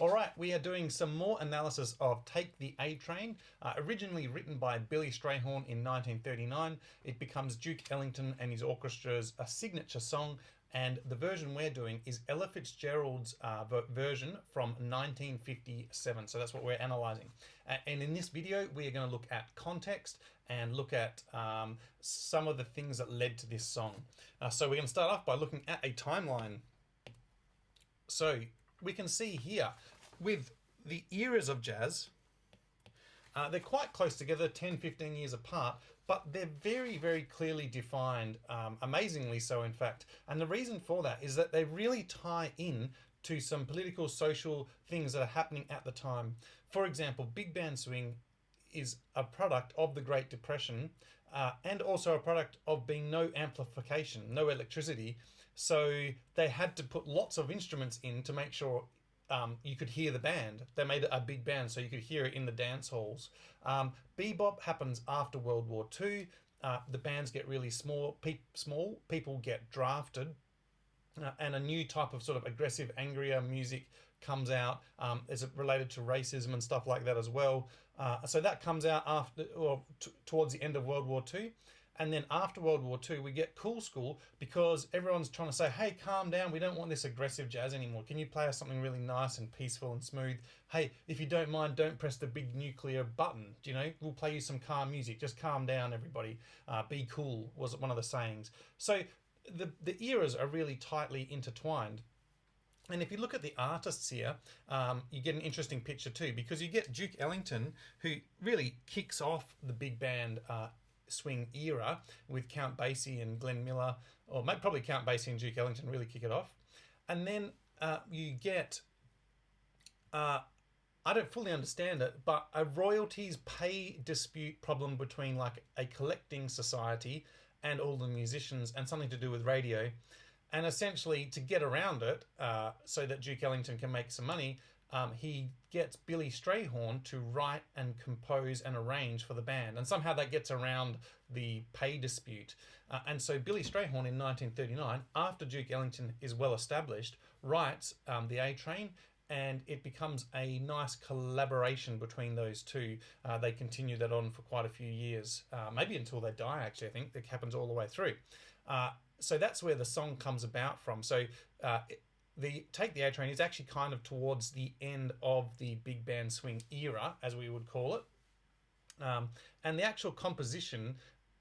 All right, we are doing some more analysis of Take the A Train. Originally written by Billy Strayhorn in 1939, it becomes Duke Ellington and his orchestra's a signature song, and the version we're doing is Ella Fitzgerald's version from 1957. So that's what we're analysing. And in this video, we are going to look at context and look at some of the things that led to this song. So we're going to start off by looking at a timeline. So we can see here with the eras of jazz, they're quite close together, 10-15 years apart, but they're very, very clearly defined, amazingly so in fact. And the reason for that is that they really tie in to some political, social things that are happening at the time. For example, big band swing is a product of the Great Depression and also a product of being no amplification, no electricity. So they had to put lots of instruments in to make sure you could hear the band. They made a big band so you could hear it in the dance halls. Bebop happens after World War II. The bands get really small, people get drafted, and a new type of sort of aggressive, angrier music comes out. Is it related to racism and stuff like that as well? So that comes out after, or towards the end of World War II. And then after World War II, we get Cool School because everyone's trying to say, hey, calm down. We don't want this aggressive jazz anymore. Can you play us something really nice and peaceful and smooth? Hey, if you don't mind, don't press the big nuclear button. You know, we'll play you some calm music. Just calm down, everybody. Be cool was one of the sayings. So the eras are really tightly intertwined. And if you look at the artists here, you get an interesting picture too, because you get Duke Ellington, who really kicks off the big band swing era with Count Basie and Glenn Miller, or probably Count Basie and Duke Ellington really kick it off. And then you get, I don't fully understand it, but a royalties pay dispute problem between like a collecting society and all the musicians and something to do with radio. And essentially to get around it, so that Duke Ellington can make some money, he gets Billy Strayhorn to write and compose and arrange for the band. And somehow that gets around the pay dispute. And so Billy Strayhorn in 1939, after Duke Ellington is well established, writes the A Train, and it becomes a nice collaboration between those two. They continue that on for quite a few years, maybe until they die, actually. I think that happens all the way through. So that's where the song comes about from. So the Take the A Train is actually kind of towards the end of the big band swing era, as we would call it. And the actual composition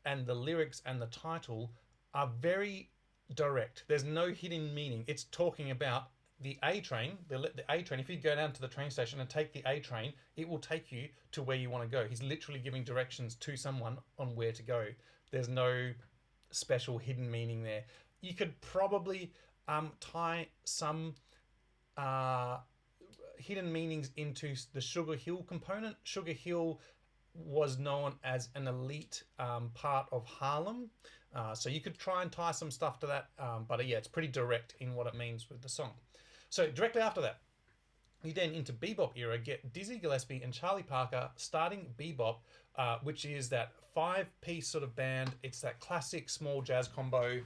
and the lyrics and the title are very direct. There's no hidden meaning. It's talking about the A Train, the A Train. If you go down to the train station and take the A Train, it will take you to where you want to go. He's literally giving directions to someone on where to go. There's no special hidden meaning there. You could probably tie some hidden meanings into the Sugar Hill component. Sugar Hill was known as an elite part of Harlem. So you could try and tie some stuff to that. But yeah, it's pretty direct in what it means with the song. So directly after that, you then into Bebop era get Dizzy Gillespie and Charlie Parker starting Bebop, which is that 5-piece sort of band. It's that classic small jazz combo.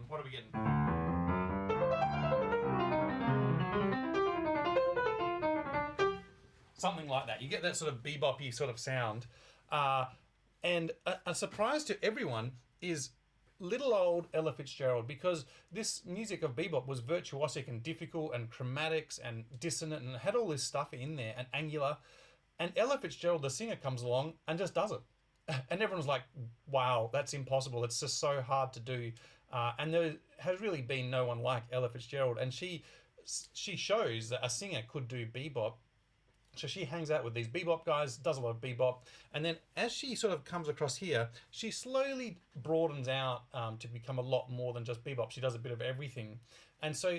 What are we getting? Something like that. You get that sort of bebop-y sort of sound. And a surprise to everyone is little old Ella Fitzgerald, because this music of bebop was virtuosic and difficult and chromatics and dissonant and had all this stuff in there and angular. And Ella Fitzgerald, the singer, comes along and just does it. And everyone's like, wow, that's impossible. It's just so hard to do. And there has really been no one like Ella Fitzgerald. And she shows that a singer could do bebop. So she hangs out with these bebop guys, does a lot of bebop. And then as she sort of comes across here, she slowly broadens out to become a lot more than just bebop. She does a bit of everything. And so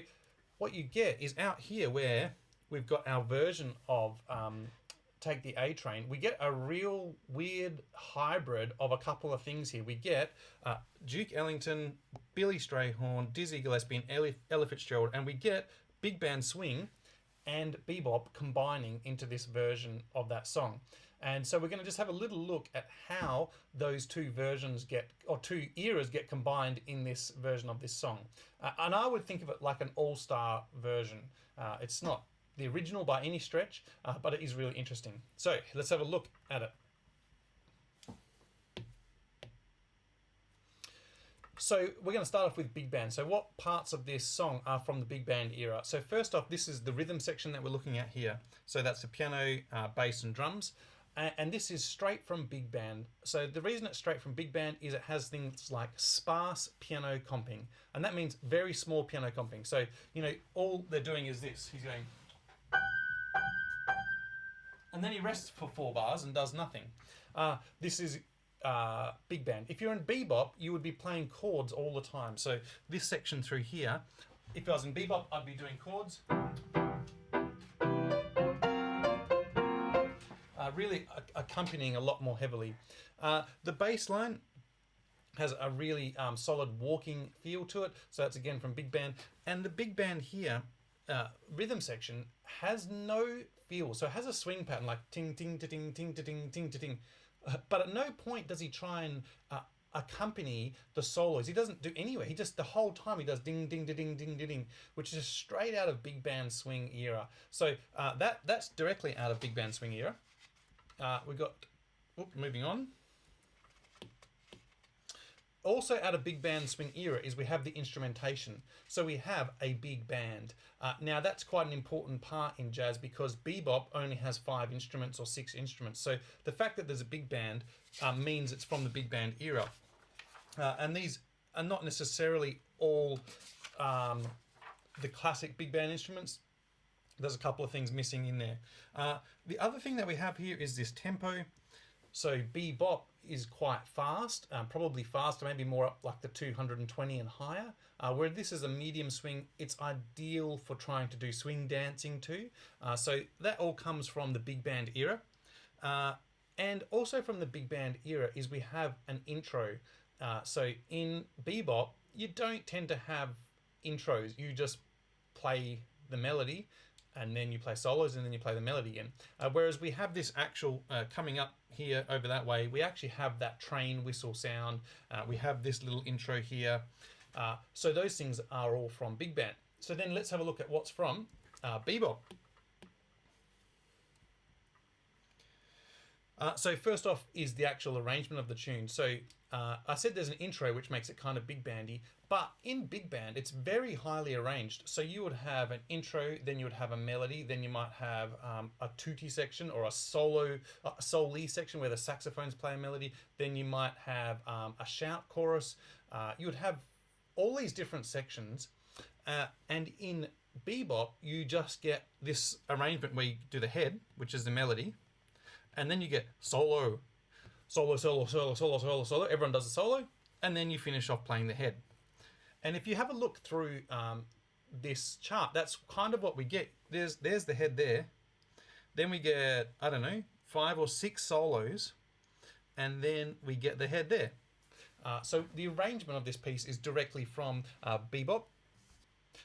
what you get is out here where we've got our version of Take the A Train, we get a real weird hybrid of a couple of things here. We get Duke Ellington, Billy Strayhorn, Dizzy Gillespie, and Ella Fitzgerald, and we get big band swing and bebop combining into this version of that song. And so we're going to just have a little look at how those two versions two eras get combined in this version of this song. And I would think of it like an all-star version. It's not the original by any stretch, but it is really interesting. So let's have a look at it. So we're going to start off with big band. So what parts of this song are from the big band era? So first off, this is the rhythm section that we're looking at here. So that's the piano, bass and drums. And this is straight from big band. So the reason it's straight from big band is it has things like sparse piano comping. And that means very small piano comping. So, you know, all they're doing is this. He's going... And then he rests for 4 bars and does nothing. This is big band. If you're in bebop, you would be playing chords all the time. So this section through here, if I was in bebop, I'd be doing chords. Really accompanying a lot more heavily. The bass line has a really solid walking feel to it. So that's again from big band. And the big band here, rhythm section, has no feel. So it has a swing pattern like ting, ting, ting, ting, ting, ting, ting. But at no point does he try and accompany the solos. He doesn't do anywhere. He just, the whole time he does ding, ding, ding, ding, ding, ding, which is straight out of big band swing era. So that's directly out of big band swing era. We got, moving on. Also out of big band swing era is we have the instrumentation. So we have a big band. Now that's quite an important part in jazz because bebop only has 5 instruments or 6 instruments. So the fact that there's a big band means it's from the big band era. And these are not necessarily all the classic big band instruments. There's a couple of things missing in there. The other thing that we have here is this tempo. So bebop is quite fast, probably faster, maybe more up like the 220 and higher. Where this is a medium swing, it's ideal for trying to do swing dancing too. So that all comes from the big band era. And also from the big band era is we have an intro. So in bebop, you don't tend to have intros. You just play the melody and then you play solos and then you play the melody again. Whereas we have this actual coming up here over that way, we actually have that train whistle sound. We have this little intro here. So those things are all from big band. So then let's have a look at what's from bebop. So first off is the actual arrangement of the tune. So I said there's an intro which makes it kind of big bandy, but in big band it's very highly arranged. So you would have an intro, then you would have a melody, then you might have a tutti section or a solo, soli section where the saxophones play a melody. Then you might have a shout chorus. You would have all these different sections, and in bebop you just get this arrangement where you do the head, which is the melody. And then you get solo, solo, solo, solo, solo, solo, solo. Everyone does a solo. And then you finish off playing the head. And if you have a look through this chart, that's kind of what we get. There's the head there. Then we get, I don't know, 5 or 6 solos. And then we get the head there. So the arrangement of this piece is directly from bebop.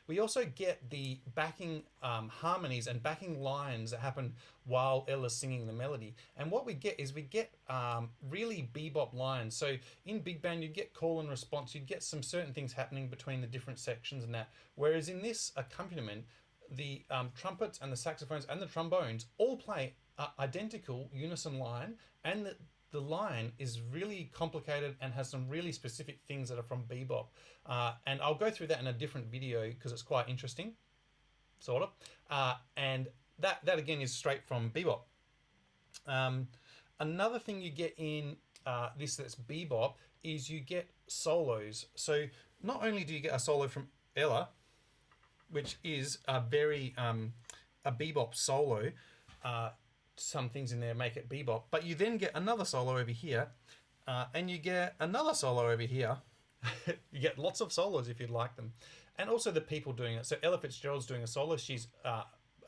We also get the backing harmonies and backing lines that happen while Ella's singing the melody. And what we get is we get really bebop lines. So in big band, you'd get call and response. You'd get some certain things happening between the different sections and that. Whereas in this accompaniment, the trumpets and the saxophones and the trombones all play identical unison line, and the line is really complicated and has some really specific things that are from bebop. And I'll go through that in a different video because it's quite interesting, sort of. And that again is straight from bebop. Another thing you get in this that's bebop is you get solos. So not only do you get a solo from Ella, which is a very a bebop solo, some things in there make it bebop, but you then get another solo over here, and you get another solo over here. You get lots of solos if you'd like them, and also the people doing it. So Ella Fitzgerald's doing a solo. She's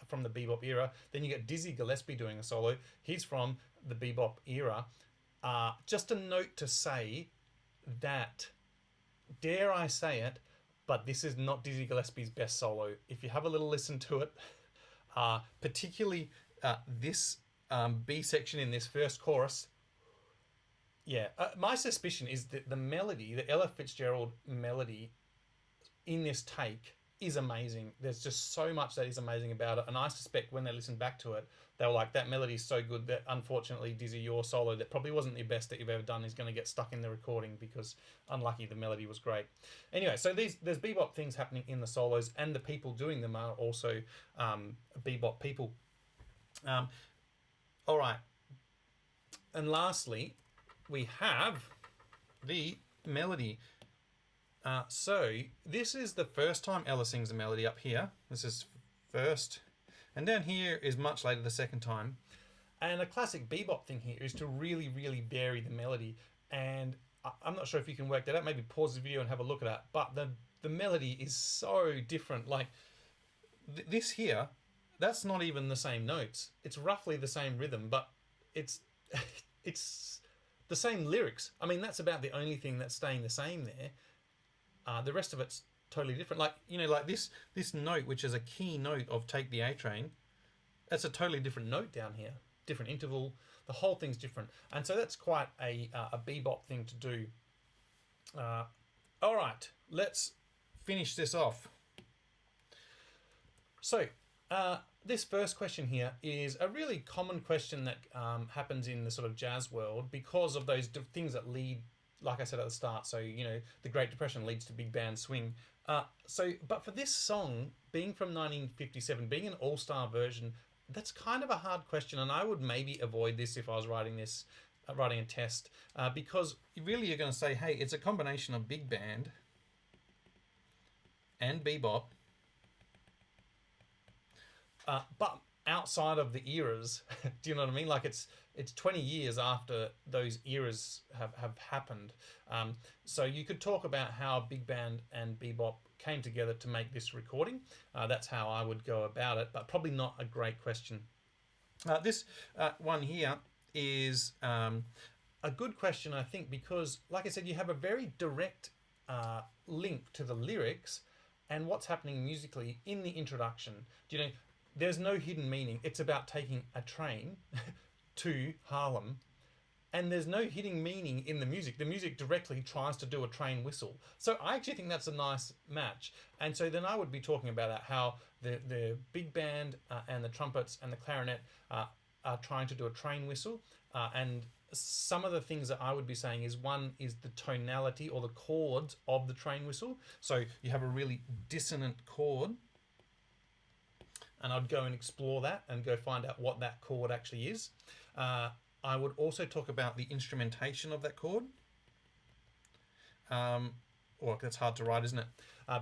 from the bebop era. Then you get Dizzy Gillespie doing a solo. He's from the bebop era. Just a note to say that, dare I say it, but this is not Dizzy Gillespie's best solo. If you have a little listen to it, particularly this B section in this first chorus, yeah, my suspicion is that the melody, the Ella Fitzgerald melody in this take is amazing. There's just so much that is amazing about it, and I suspect when they listen back to it, they were like, that melody is so good that unfortunately, Dizzy, your solo that probably wasn't the best that you've ever done is going to get stuck in the recording because unlucky, the melody was great. Anyway, so there's bebop things happening in the solos, and the people doing them are also bebop people. All right, and lastly, we have the melody. So this is the first time Ella sings a melody up here. This is first. And down here is much later the second time. And a classic bebop thing here is to really, really vary the melody. And I'm not sure if you can work that out. Maybe pause the video and have a look at that. But the melody is so different. Like this here, that's not even the same notes. It's roughly the same rhythm, but it's it's the same lyrics. I mean, that's about the only thing that's staying the same there. The rest of it's totally different. Like, you know, like this note, which is a key note of Take the A Train, that's a totally different note down here. Different interval. The whole thing's different. And so that's quite a bebop thing to do. All right, let's finish this off. So, this first question here is a really common question that happens in the sort of jazz world because of those things that lead, like I said at the start, so, you know, the Great Depression leads to big band swing. But for this song, being from 1957, being an all-star version, that's kind of a hard question, and I would maybe avoid this if I was writing a test, because really you're going to say, hey, it's a combination of big band and bebop, but outside of the eras. Do you know what I mean? Like it's 20 years after those eras have happened. So you could talk about how big band and bebop came together to make this recording. That's how I would go about it, but probably not a great question. This one here is a good question, I think, because, like I said, you have a very direct link to the lyrics and what's happening musically in the introduction. Do you know? There's no hidden meaning. It's about taking a train to Harlem, and there's no hidden meaning in the music. The music directly tries to do a train whistle. So I actually think that's a nice match. And so then I would be talking about how the big band and the trumpets and the clarinet are trying to do a train whistle. And some of the things that I would be saying is, one is the tonality or the chords of the train whistle. So you have a really dissonant chord, and I'd go and explore that and go find out what that chord actually is. I would also talk about the instrumentation of that chord. That's hard to write, isn't it?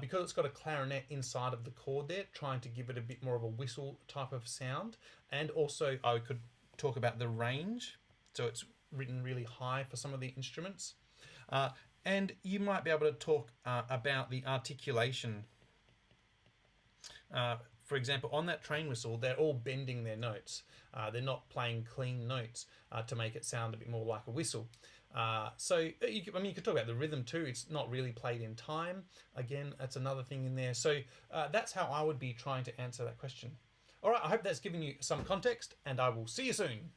Because it's got a clarinet inside of the chord there, trying to give it a bit more of a whistle type of sound. And also I could talk about the range. So it's written really high for some of the instruments. And you might be able to talk about the articulation. For example, on that train whistle, they're all bending their notes. They're not playing clean notes to make it sound a bit more like a whistle. You could talk about the rhythm too. It's not really played in time. Again, that's another thing in there. So that's how I would be trying to answer that question. All right, I hope that's given you some context, and I will see you soon.